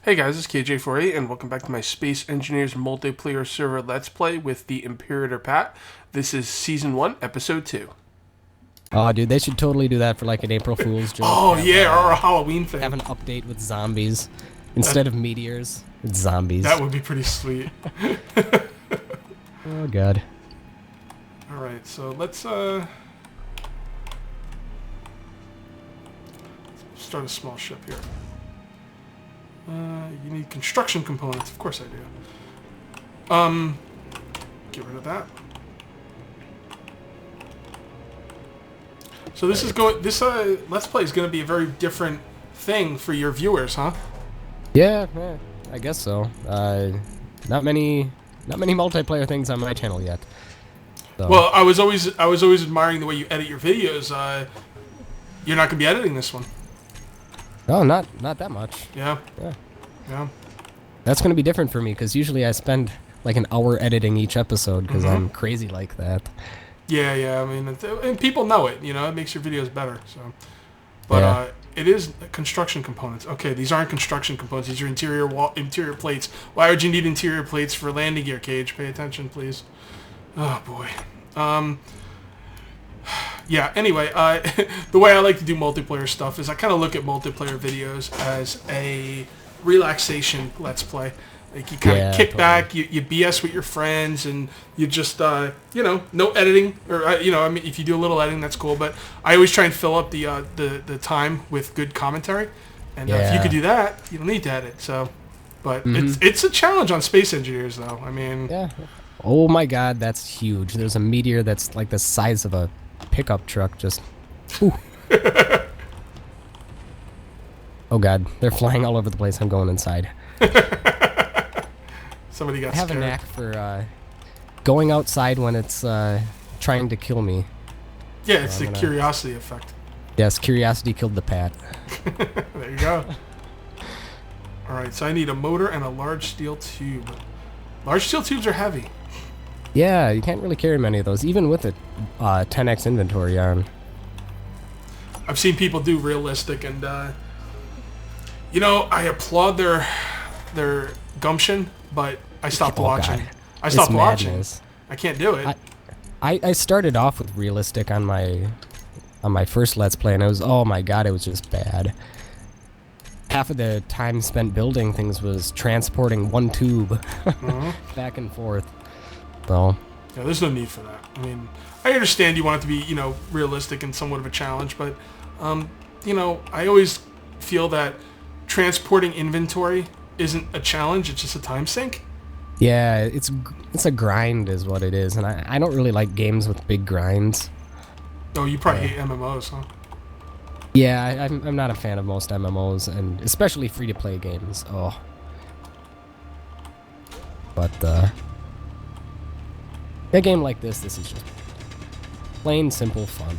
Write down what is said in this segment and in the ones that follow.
Hey guys, it's KJ48 and welcome back to my Space Engineers multiplayer server Let's Play with the TheImperatorPat. This is Season 1, Episode 2. Oh, dude, they should totally do that for like an April Fool's joke. Oh yeah, or a Halloween thing. Have an update with zombies. Instead of meteors, it's zombies. That would be pretty sweet. Oh, God. Alright, so let's start a small ship here. You need construction components. Of course I do. Get rid of that. So this Let's Play is going to be a very different thing for your viewers, huh? Yeah, I guess so. Not many multiplayer things on my channel yet. So. Well, I was always admiring the way you edit your videos. You're not going to be editing this one. Oh, not that much. Yeah. That's going to be different for me because usually I spend like an hour editing each episode because I'm crazy like that. Yeah. I mean, and people know it. You know, it makes your videos better. So, but it is construction components. Okay, these aren't construction components. These are interior plates. Why would you need interior plates for landing gear, Cage? Pay attention, please. Oh boy. Yeah, anyway, the way I like to do multiplayer stuff is I kind of look at multiplayer videos as a relaxation Let's Play. Like, you kind of kick back, you BS with your friends, and you just, no editing. Or, I mean, if you do a little editing, that's cool. But I always try and fill up the time with good commentary. And if you could do that, you don't need to edit. So, but it's a challenge on Space Engineers, though. I mean... Yeah. Oh, my God, that's huge. There's a meteor that's like the size of a pickup truck, just... Oh God, they're flying all over the place. I'm going inside. Somebody got I have scared. a knack for going outside when it's trying to kill me. Yeah, it's the curiosity effect. Yes, curiosity killed the Pat. There you go. Alright, so I need a motor and a large steel tube. Large steel tubes are heavy. Yeah, you can't really carry many of those, even with a 10x inventory on. I've seen people do realistic, and I applaud their gumption, but I stopped watching. God. I stopped watching. Madness. I can't do it. I started off with realistic on my first Let's Play, and it was, oh my God, it was just bad. Half of the time spent building things was transporting one tube back and forth. So. Yeah, there's no need for that. I mean, I understand you want it to be, realistic and somewhat of a challenge, but, I always feel that transporting inventory isn't a challenge, it's just a time sink. Yeah, it's a grind is what it is, and I don't really like games with big grinds. Oh, you probably hate MMOs, huh? Yeah, I'm not a fan of most MMOs, and especially free-to-play games. Oh. But, a game like this is just plain simple fun.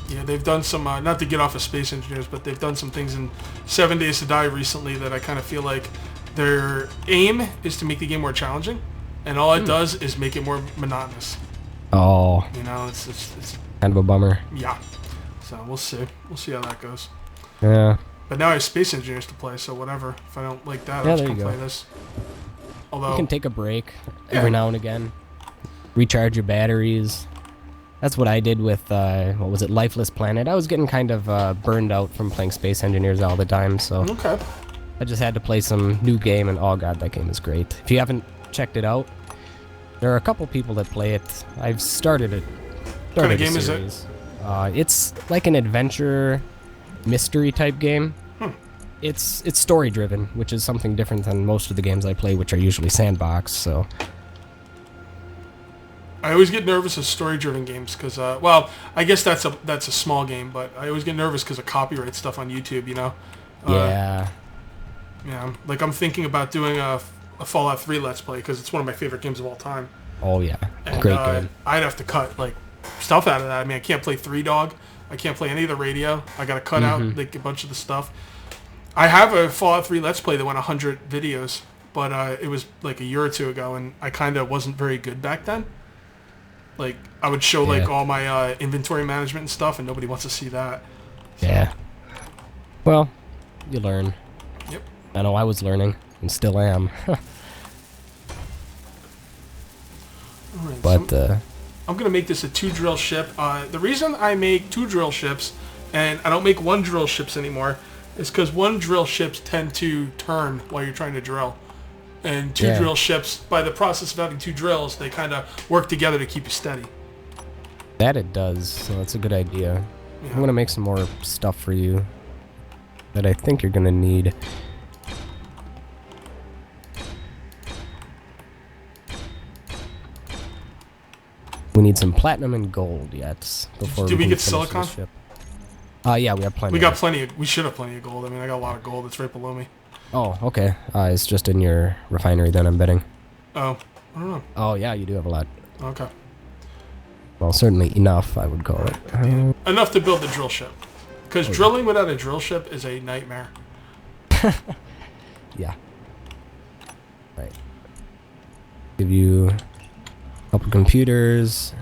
Yeah, they've done some, not to get off of Space Engineers, but they've done some things in 7 Days to Die recently that I kind of feel like their aim is to make the game more challenging, and all it does is make it more monotonous. Oh. It's kind of a bummer. Yeah. So we'll see. We'll see how that goes. Yeah. But now I have Space Engineers to play, so whatever. If I don't like that, I'll just come play this. Although, you can take a break every now and again. Recharge your batteries. That's what I did with, Lifeless Planet. I was getting kind of burned out from playing Space Engineers all the time, so... Okay. I just had to play some new game, and oh God, that game is great. If you haven't checked it out, there are a couple people that play it. I've started it. What kind of game is it? It's like an adventure mystery type game. It's story driven, which is something different than most of the games I play, which are usually sandbox. So I always get nervous with story driven games because, I guess that's a small game, but I always get nervous because of copyright stuff on YouTube. Yeah. Yeah. Like I'm thinking about doing a Fallout 3 Let's Play because it's one of my favorite games of all time. Oh yeah, and, great game. I'd have to cut stuff out of that. I mean, I can't play 3 Dog. I can't play any of the radio. I got to cut out a bunch of the stuff. I have a Fallout 3 Let's Play that went 100 videos, but it was like a year or two ago, and I kind of wasn't very good back then. Like, I would show all my inventory management and stuff, and nobody wants to see that. So. Yeah. Well, you learn. Yep. I know I was learning and still am. Alright, But so I'm gonna make this a 2 drill ship. The reason I make 2 drill ships and I don't make 1 drill ships anymore is because 1 drill ships tend to turn while you're trying to drill. And 2 drill ships, by the process of having 2 drills, they kind of work together to keep you steady. that it does, so that's a good idea. Yeah. I'm going to make some more stuff for you that I think you're going to need. We need some platinum and gold yet before Did we can get finish silicon? this ship. Yeah, we have plenty. We got plenty. We should have plenty of gold. I mean, I got a lot of gold. It's right below me. Oh, okay. It's just in your refinery then, I'm betting. Oh, I don't know. Oh, yeah, you do have a lot. Okay. Well, certainly enough, I would call it. Enough to build the drill ship. Because drilling without a drill ship is a nightmare. Yeah. Right. Give you a couple computers.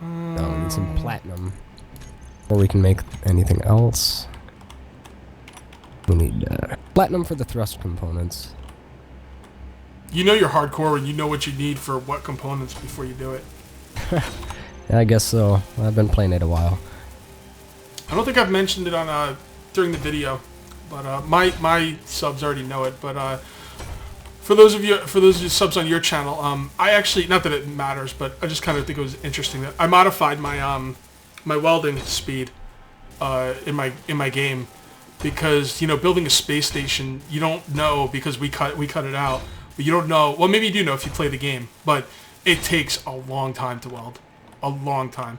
No, we need some platinum. Or we can make anything else. We need platinum for the thrust components. You know you're hardcore when you know what you need for what components before you do it. Yeah, I guess so. I've been playing it a while. I don't think I've mentioned it on during the video, but my subs already know it. But for those of you subs on your channel, I actually, not that it matters, but I just kind of think it was interesting that I modified my my welding speed in my game because building a space station, you don't know, because we cut it out, but you don't know. Well, maybe you do know if you play the game, but it takes a long time to weld, a long time.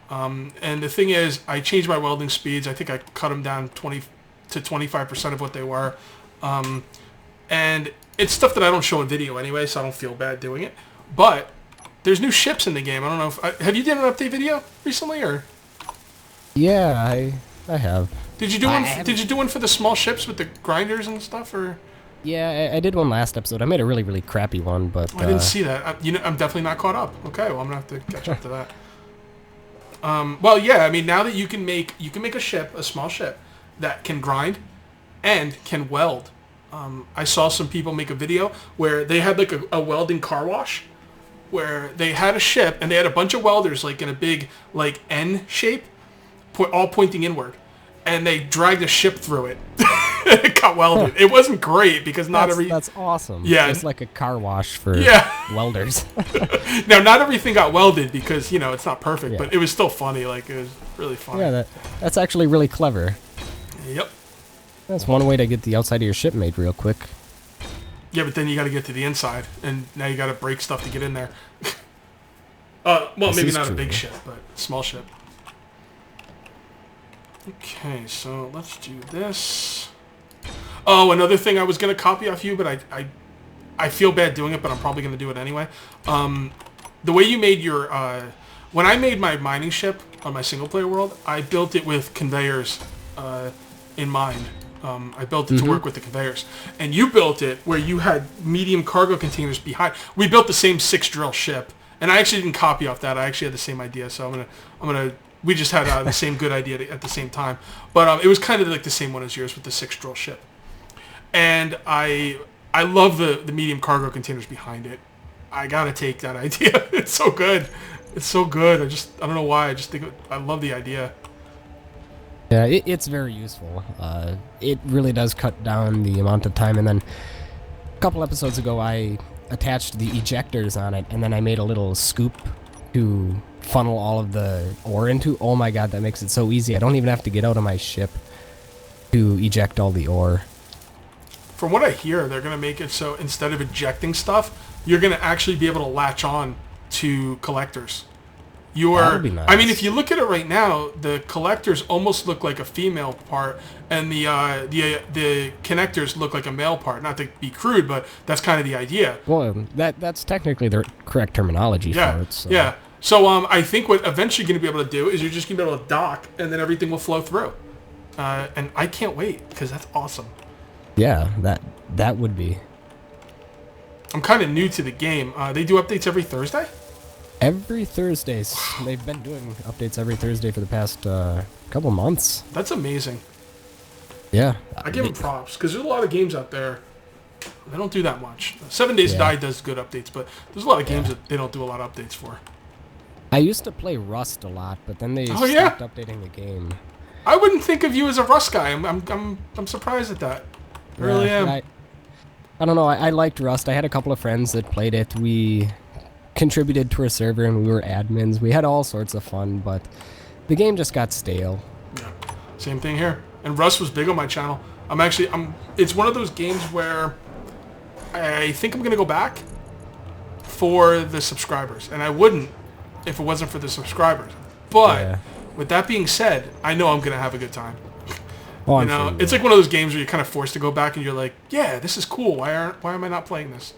And the thing is, I changed my welding speeds. I think I cut them down 20 to 25% of what they were. And it's stuff that I don't show in video anyway, so I don't feel bad doing it. But there's new ships in the game. I don't know if have you done an update video recently, or? Yeah, I have. Did you do one? Did you do one for the small ships with the grinders and stuff, or? Yeah, I did one last episode. I made a really, really crappy one, but I didn't see that. I'm definitely not caught up. Okay, well I'm gonna have to catch up to that. Well, yeah. I mean, now that you can make a ship, a small ship, that can grind and can weld. I saw some people make a video where they had like a welding car wash, where they had a ship and they had a bunch of welders like in a big like N shape, all pointing inward, and they dragged a ship through it. It got welded. It wasn't great because that's awesome. Yeah, it's like a car wash for welders. Now, not everything got welded because it's not perfect, but it was still funny. Like, it was really funny. Yeah, that's actually really clever. Yep. That's one way to get the outside of your ship made real quick. Yeah, but then you got to get to the inside, and now you got to break stuff to get in there. Well, maybe not a big ship, but a small ship. Okay, so let's do this. Oh, another thing I was going to copy off you, but I feel bad doing it, but I'm probably going to do it anyway. The way you made your... when I made my mining ship on my single-player world, I built it with conveyors in mind. I built it to work with the conveyors. And you built it where you had medium cargo containers behind. We built the same 6-drill ship. And I actually didn't copy off that. I actually had the same idea, so I'm gonna... We just had the same good idea at the same time. But it was kind of like the same one as yours with the 6-drill ship. And I love the medium cargo containers behind it. I gotta take that idea. It's so good. It's so good. I don't know why. I just think I love the idea. Yeah, it's very useful. It really does cut down the amount of time. And then a couple episodes ago, I attached the ejectors on it, and then I made a little scoop to funnel all of the ore into. Oh my god, that makes it so easy. I don't even have to get out of my ship to eject all the ore. From what I hear, they're going to make it so instead of ejecting stuff, you're going to actually be able to latch on to collectors. That'd be nice. I mean, if you look at it right now, the collectors almost look like a female part, and the connectors look like a male part. Not to be crude, but that's kind of the idea. Well, that's technically the correct terminology for it. So. Yeah. So I think what eventually you're going to be able to do is you're just going to be able to dock, and then everything will flow through. And I can't wait, because that's awesome. Yeah, that would be. I'm kind of new to the game. They do updates every Thursday? Every Thursday. They've been doing updates every Thursday for the past couple months. That's amazing. Yeah. I give them props because there's a lot of games out there. They don't do that much. 7 Days to Die does good updates, but there's a lot of games that they don't do a lot of updates for. I used to play Rust a lot, but then they stopped updating the game. I wouldn't think of you as a Rust guy. I'm surprised at that. I really am. I don't know. I liked Rust. I had a couple of friends that played it. We contributed to a server and we were admins. We had all sorts of fun, but the game just got stale. Yeah. Same thing here. And Rust was big on my channel. It's one of those games where I think I'm going to go back for the subscribers. And I wouldn't if it wasn't for the subscribers. But with that being said, I know I'm going to have a good time. Oh, it's like one of those games where you're kind of forced to go back and you're like, yeah, this is cool. Why am I not playing this?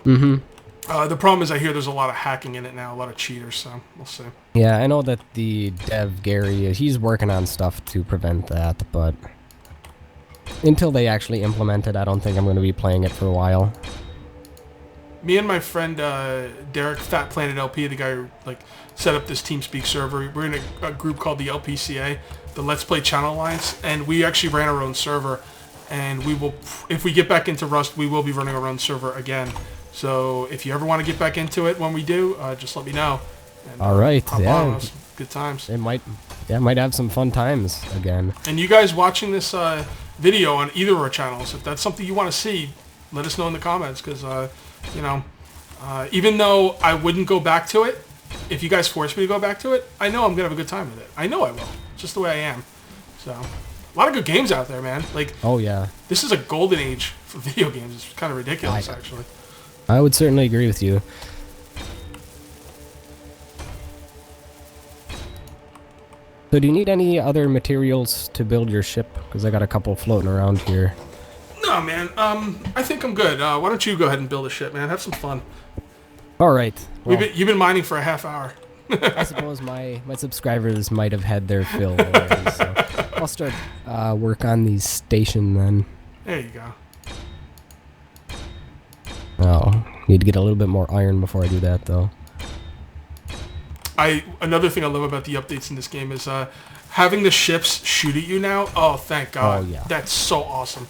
Mm-hmm. The problem is I hear there's a lot of hacking in it now, a lot of cheaters, so we'll see. Yeah, I know that the dev, Gary, he's working on stuff to prevent that, but until they actually implement it, I don't think I'm going to be playing it for a while. Me and my friend Derek, Fat Planet LP, the guy who set up this TeamSpeak server, we're in a group called the LPCA, the Let's Play Channel Alliance, and we actually ran our own server, and we will, if we get back into Rust, we will be running our own server again. So if you ever want to get back into it when we do, just let me know. And, all right, yeah, good times. It might have some fun times again. And you guys watching this video on either of our channels, if that's something you want to see, let us know in the comments, because even though I wouldn't go back to it, if you guys force me to go back to it, I know I'm gonna have a good time with it. I know I will. It's just the way I am. So, a lot of good games out there, man. Oh yeah, this is a golden age for video games. It's kind of ridiculous, actually. I would certainly agree with you. So do you need any other materials to build your ship? Because I got a couple floating around here. No, man. I think I'm good. Why don't you go ahead and build a ship, man? Have some fun. All right. Well, you've been mining for a half hour. I suppose my subscribers might have had their fill already, so I'll start work on the station then. There you go. Oh, need to get a little bit more iron before I do that, though. Another thing I love about the updates in this game is having the ships shoot at you now. Oh, thank God. Oh, yeah. That's so awesome.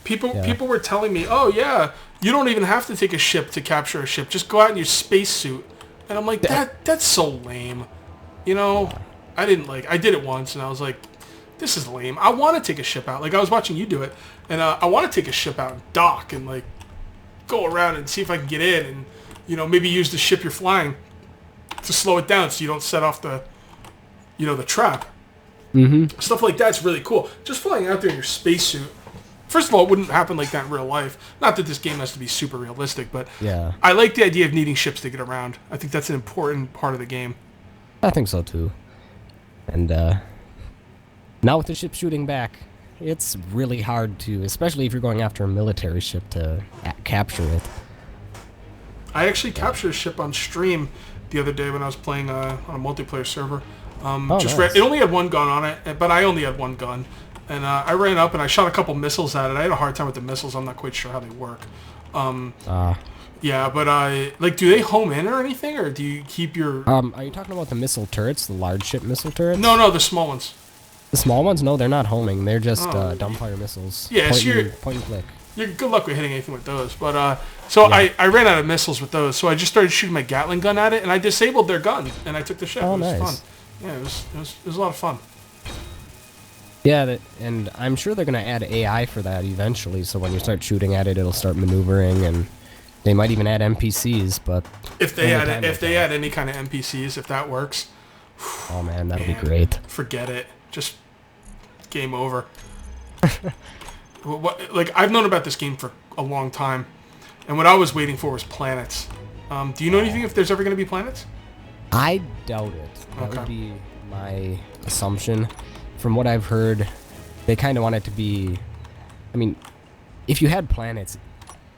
People were telling me, oh, yeah, you don't even have to take a ship to capture a ship. Just go out in your spacesuit. And I'm like, that's so lame. I did it once, and I was like, this is lame. I want to take a ship out. I was watching you do it, and I want to take a ship out and dock and, go around and see if I can get in and, maybe use the ship you're flying to slow it down so you don't set off the trap. Mm-hmm. Stuff like that's really cool. Just flying out there in your spacesuit. First of all, it wouldn't happen like that in real life. Not that this game has to be super realistic, but yeah, I like the idea of needing ships to get around. I think that's an important part of the game. I think so too. And now with the ship shooting back, it's really hard to, especially if you're going after a military ship, to capture it. I actually captured a ship on stream the other day when I was playing on a multiplayer server. Nice. It only had one gun on it, but I only had one gun. And I ran up and I shot a couple missiles at it. I had a hard time with the missiles. I'm not quite sure how they work. Yeah, but do they home in or anything, or do you keep your... Are you talking about the missile turrets, the large ship missile turrets? No, the small ones. The small ones? No, they're not homing. They're just dumbfire missiles. Yeah, point and click. You're good luck with hitting anything with those. But I ran out of missiles with those, so I just started shooting my Gatling gun at it, and I disabled their gun, and I took the ship. Oh, it was nice. fun. Yeah, it was a lot of fun. Yeah, and I'm sure they're going to add AI for that eventually, so when you start shooting at it, it'll start maneuvering, and they might even add NPCs, but... If they add any kind of NPCs, if that works... Oh man, that'd be great. Forget it. Just game over. I've known about this game for a long time, and what I was waiting for was planets. Do you know anything if there's ever going to be planets? I doubt it. That would be my assumption. From what I've heard, they kind of want it to be... I mean, if you had planets,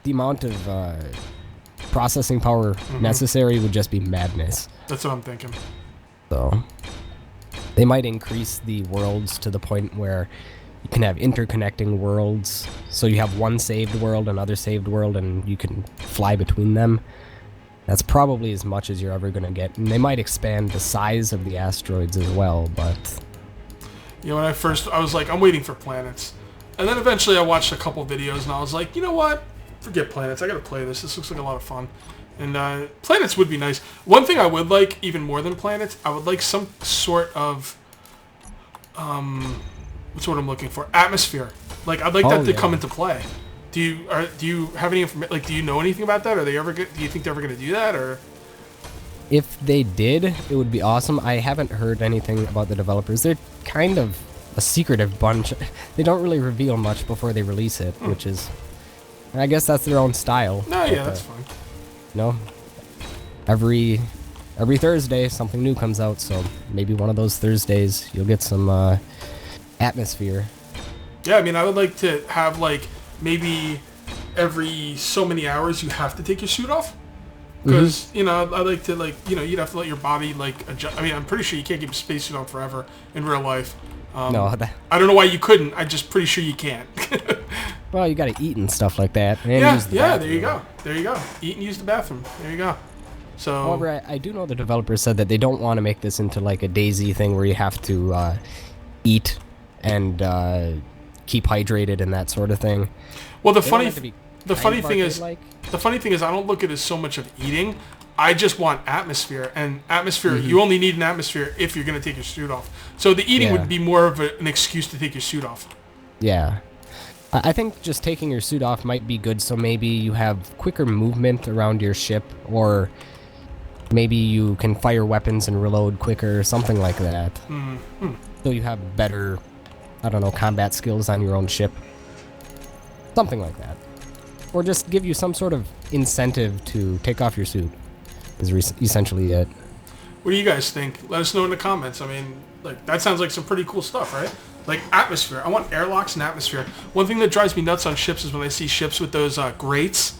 the amount of processing power necessary would just be madness. That's what I'm thinking. So, they might increase the worlds to the point where you can have interconnecting worlds. So you have one saved world, another saved world, and you can fly between them. That's probably as much as you're ever going to get. And they might expand the size of the asteroids as well, but... You know, when I was like, I'm waiting for planets. And then eventually I watched a couple videos and I was like, you know what? Forget planets. I gotta play this. This looks like a lot of fun. And planets would be nice. One thing I would like, even more than planets, I would like some sort of, what's what I'm looking for? Atmosphere. Like, I'd like that to come into play. Do you have any information? Like, do you know anything about that? Do you think they're ever gonna do that, or? If they did, it would be awesome. I haven't heard anything about the developers. They're kind of a secretive bunch. They don't really reveal much before they release it, which is, I guess that's their own style. No, yeah, that's fine. No, every Thursday something new comes out, so maybe one of those Thursdays you'll get some atmosphere. Yeah, I mean, I would like to have, like, maybe every so many hours you have to take your suit off. Because, you know, I like to, like, you know, you'd have to let your body, like, adjust. I mean, I'm pretty sure you can't keep a spacesuit on forever in real life. No, I don't know why you couldn't. I'm just pretty sure you can't. Well, you gotta eat and stuff like that. And yeah, there you go. There you go. Eat and use the bathroom. There you go. So. However, I do know the developers said that they don't want to make this into, like, a DayZ thing where you have to eat and keep hydrated and that sort of thing. Well, the funny thing is, I don't look at it as so much of eating. I just want atmosphere, and atmosphere. You only need an atmosphere if you're going to take your suit off. So the eating would be more of an excuse to take your suit off. Yeah. I think just taking your suit off might be good, so maybe you have quicker movement around your ship, or maybe you can fire weapons and reload quicker, something like that. So you have better, I don't know, combat skills on your own ship. Something like that. Or just give you some sort of incentive to take off your suit, is essentially it. What do you guys think? Let us know in the comments. I mean, like, that sounds like some pretty cool stuff, right? Like, atmosphere. I want airlocks and atmosphere. One thing that drives me nuts on ships is when I see ships with those grates.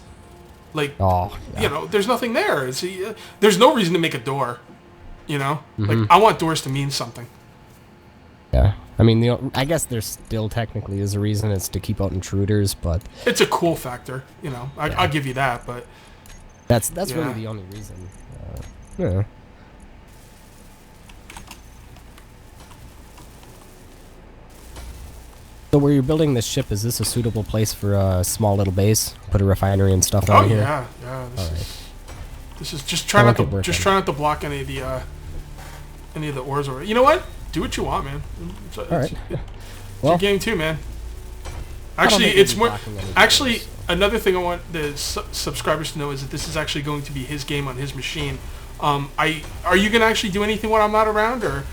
Like, you know, there's nothing there. There's no reason to make a door, you know? Like, I want doors to mean something. Yeah. I mean, I guess there still technically is a reason. It's to keep out intruders, but... It's a cool factor, you know. I'll give you that, but... That's really the only reason. Yeah. So where you're building this ship, is this a suitable place for a small little base? Put a refinery and stuff on here? Yeah. This is just try not to block any of the ores over. You know what? Do what you want, man. It's your game too, man. Actually, it's more. Actually, another thing I want the subscribers to know is that this is actually going to be his game on his machine. Are you gonna actually do anything when I'm not around, or?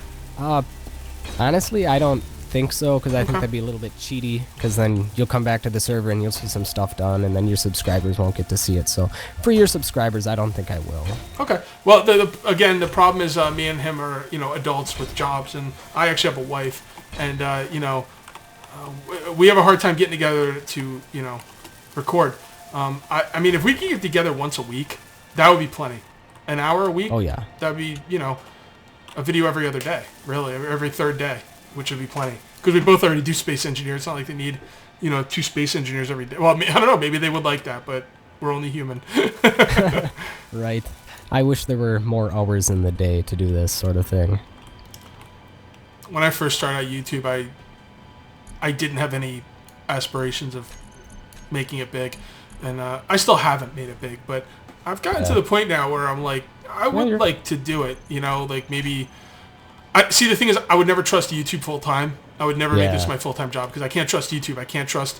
Honestly, I don't think so, because I think that'd be a little bit cheaty, because then you'll come back to the server and you'll see some stuff done, and then your subscribers won't get to see it. So for your subscribers, I don't think I will. Okay. Well, again, the problem is me and him are, you know, adults with jobs, and I actually have a wife, and you know, we have a hard time getting together to, you know, record. I mean, if we could get together once a week, that would be plenty. An hour a week? Oh yeah. That'd be, you know, a video every other day, really, every third day, which would be plenty. Because we both already do space engineer. It's not like they need, you know, 2 space engineers every day. Well, I don't know. Maybe they would like that, but we're only human. Right. I wish there were more hours in the day to do this sort of thing. When I first started YouTube, I didn't have any aspirations of making it big. And I still haven't made it big, but I've gotten to the point now where I'm like, I would like to do it, you know, like maybe... See, the thing is, I would never trust YouTube full time. I would never make this my full time job because I can't trust YouTube. I can't trust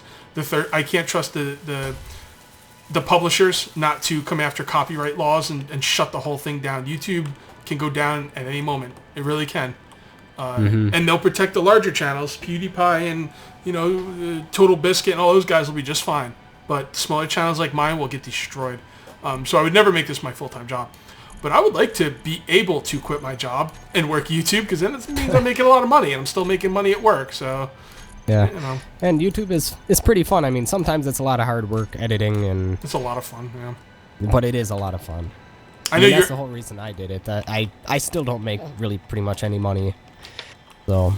I can't trust the publishers not to come after copyright laws and shut the whole thing down. YouTube can go down at any moment. It really can. And they'll protect the larger channels, PewDiePie and, you know, Total Biscuit and all those guys will be just fine. But smaller channels like mine will get destroyed. So I would never make this my full time job. But I would like to be able to quit my job and work YouTube, because then it means I'm making a lot of money, and I'm still making money at work. So, yeah, you know. And YouTube is pretty fun. I mean, sometimes it's a lot of hard work editing, and it's a lot of fun. Yeah, but it is a lot of fun. I mean, that's the whole reason I did it. I still don't make really pretty much any money, so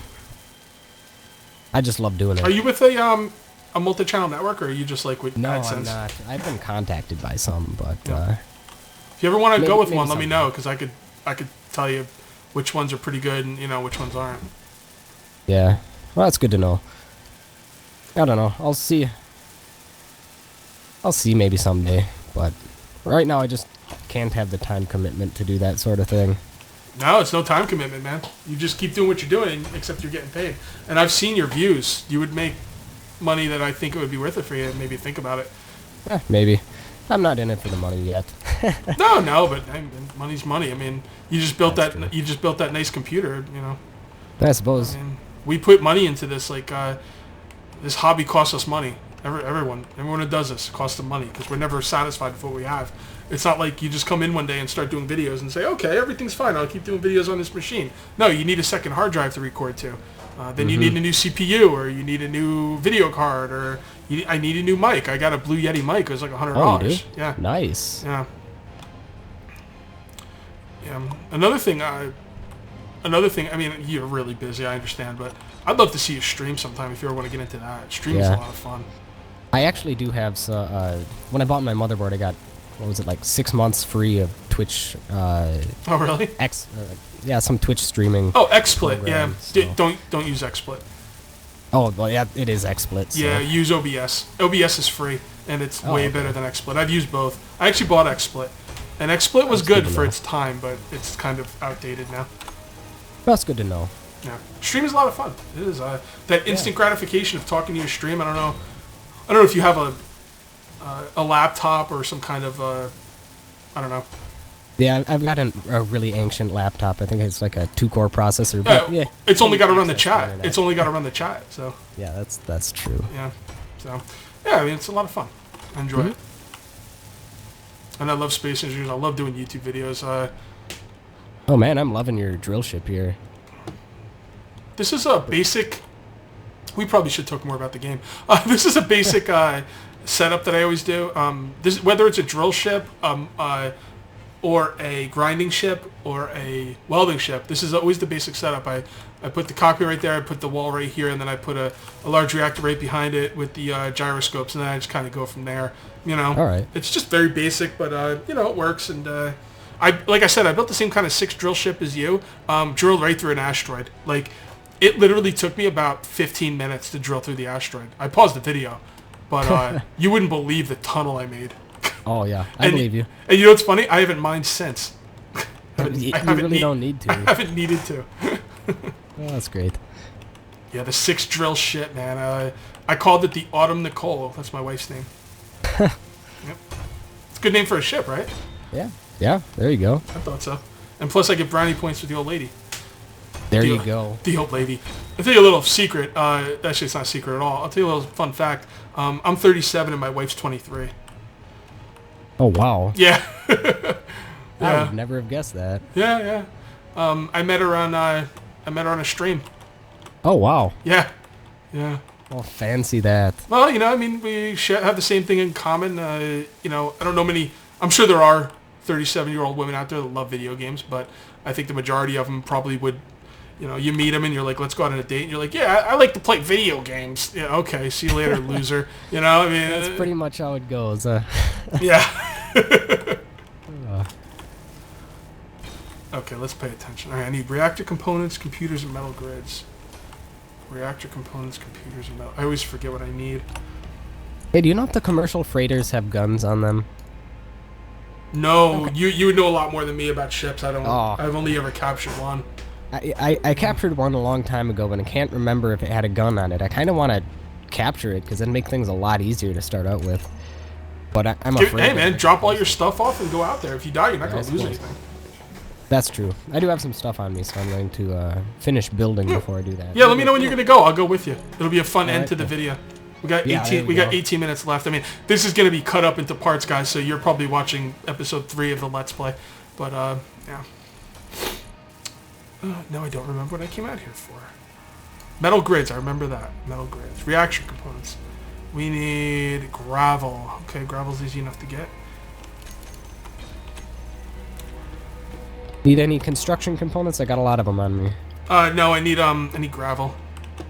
I just love doing it. Are you with a multi-channel network, or are you just like with AdSense? No, I'm not. I've been contacted by some, but. Yeah. If you ever want to go with one, let me know, because I could tell you which ones are pretty good and, you know, which ones aren't. Yeah. Well, that's good to know. I don't know. I'll see. I'll see maybe someday. But right now, I just can't have the time commitment to do that sort of thing. No, it's no time commitment, man. You just keep doing what you're doing, except you're getting paid. And I've seen your views. You would make money that I think it would be worth it for you. Maybe think about it. Maybe. I'm not in it for the money yet. No, but I mean, money's money. I mean, you just built That's that. true. You just built that nice computer. You know. I suppose. I mean, we put money into this. Like, this hobby costs us money. Everyone who does this costs them money because we're never satisfied with what we have. It's not like you just come in one day and start doing videos and say, okay, everything's fine. I'll keep doing videos on this machine. No, you need a second hard drive to record to. Then you need a new CPU, or you need a new video card, or I need a new mic. I got a Blue Yeti mic. It was like $100. Oh, you do? Yeah. Nice. Yeah. Yeah. Another thing. I mean, you're really busy. I understand, but I'd love to see you stream sometime if you ever want to get into that. Streaming's a lot of fun. I actually do have when I bought my motherboard, I got, what was it, like 6 months free of Twitch. Oh, really? Some Twitch streaming. Oh, XSplit. Yeah. So. Don't use XSplit. Oh, well, yeah, it is XSplit. So. Yeah, use OBS. OBS is free, and it's way better than XSplit. I've used both. I actually bought XSplit, and XSplit was good for its time, but it's kind of outdated now. That's good to know. Yeah, stream is a lot of fun. It is that instant gratification of talking to your stream. I don't know if you have a laptop or some kind of I don't know. Yeah, I've got a really ancient laptop. I think it's like a 2-core processor. But yeah, it's only got to run the chat. It's only got to run the chat. So yeah, that's true. Yeah, so yeah, I mean it's a lot of fun. I enjoy it, and I love space engineers. I love doing YouTube videos. Oh man, I'm loving your drill ship here. This is a basic. We probably should talk more about the game. This is a basic setup that I always do. Whether it's a drill ship, or a grinding ship, or a welding ship, this is always the basic setup. I put the cockpit right there. I put the wall right here, and then I put a large reactor right behind it with the gyroscopes, and then I just kind of go from there. You know. All right. It's just very basic, but you know, it works. And like I said, I built the same kind of 6 drill ship as you. Drilled right through an asteroid. Like, it literally took me about 15 minutes to drill through the asteroid. I paused the video, but you wouldn't believe the tunnel I made. Oh yeah, I believe you. And you know what's funny? I haven't mined since. You really don't need to. I haven't needed to. Oh, that's great. Yeah, the 6 drill ship, man. I called it the Autumn Nicole. That's my wife's name. Yep. It's a good name for a ship, right? Yeah. Yeah, there you go. I thought so. And plus I get brownie points with the old lady. There you go. The old lady. I'll tell you a little secret. Actually, it's not a secret at all. I'll tell you a little fun fact. I'm 37 and my wife's 23. Oh, wow. Yeah. I would never have guessed that. Yeah. I met her on a stream. Oh, wow. Yeah. Oh, fancy that. Well, you know, I mean, we have the same thing in common. You know, I don't know many. I'm sure there are 37-year-old women out there that love video games, but I think the majority of them probably would. You know, you meet them and you're like, let's go out on a date. And you're like, yeah, I like to play video games. Yeah, okay, see you later, loser. You know, I mean... That's pretty much how it goes. Yeah. Okay, let's pay attention. All right, I need reactor components, computers, and metal grids. Reactor components, computers, and metal... I always forget what I need. Hey, do you know if the commercial freighters have guns on them? No, okay. You would know a lot more than me about ships. I don't... Oh. I've only ever captured one. I captured one a long time ago, but I can't remember if it had a gun on it. I kind of want to capture it, because it'd make things a lot easier to start out with. But I'm afraid... Hey, man, drop all your stuff off and go out there. If you die, you're not going to lose anything. That's true. I do have some stuff on me, so I'm going to finish building before I do that. Yeah, let me know when you're going to go. I'll go with you. It'll be a fun end to the video. We got 18 minutes left. I mean, this is going to be cut up into parts, guys, so you're probably watching episode 3 of the Let's Play. But, yeah. No, I don't remember what I came out here for. Metal grids, I remember that. Metal grids. Reaction components. We need gravel. Okay, gravel's easy enough to get. Need any construction components? I got a lot of them on me. No, I need gravel.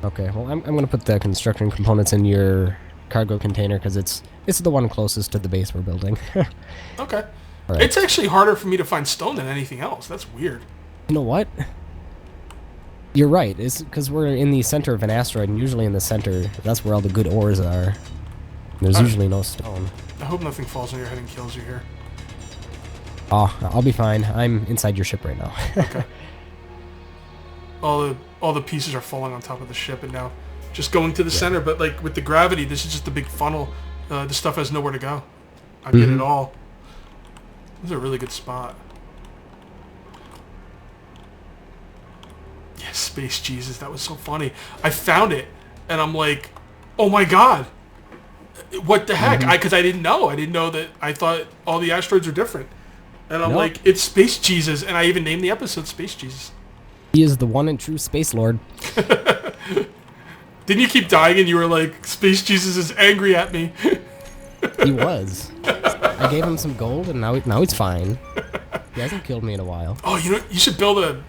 Okay, well, I'm gonna put the construction components in your cargo container because it's the one closest to the base we're building. Okay. Right. It's actually harder for me to find stone than anything else. That's weird. You know what? You're right. It's because we're in the center of an asteroid, and usually in the center, that's where all the good ores are. There's usually no stone. I hope nothing falls on your head and kills you here. Oh, I'll be fine. I'm inside your ship right now. Okay. All the pieces are falling on top of the ship, and now just going to the center. But like with the gravity, this is just a big funnel. The stuff has nowhere to go. I get it all. This is a really good spot. Yes, Space Jesus, that was so funny. I found it, and I'm like, oh my god. What the heck? Because I didn't know. I didn't know that. I thought all the asteroids are different. And I'm like, it's Space Jesus, and I even named the episode Space Jesus. He is the one and true Space Lord. Didn't you keep dying and you were like, Space Jesus is angry at me? He was. I gave him some gold, and now he's fine. He hasn't killed me in a while. Oh, you know, you should build a...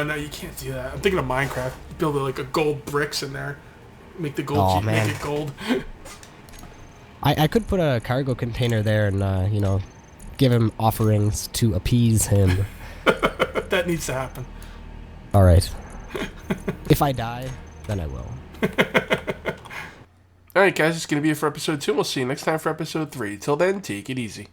no, you can't do that. I'm thinking of Minecraft. Build like a gold bricks in there. Make the gold make it gold. I could put a cargo container there and, you know, give him offerings to appease him. That needs to happen. Alright. If I die, then I will. Alright guys, it's going to be it for episode 2. We'll see you next time for episode 3. Till then, take it easy.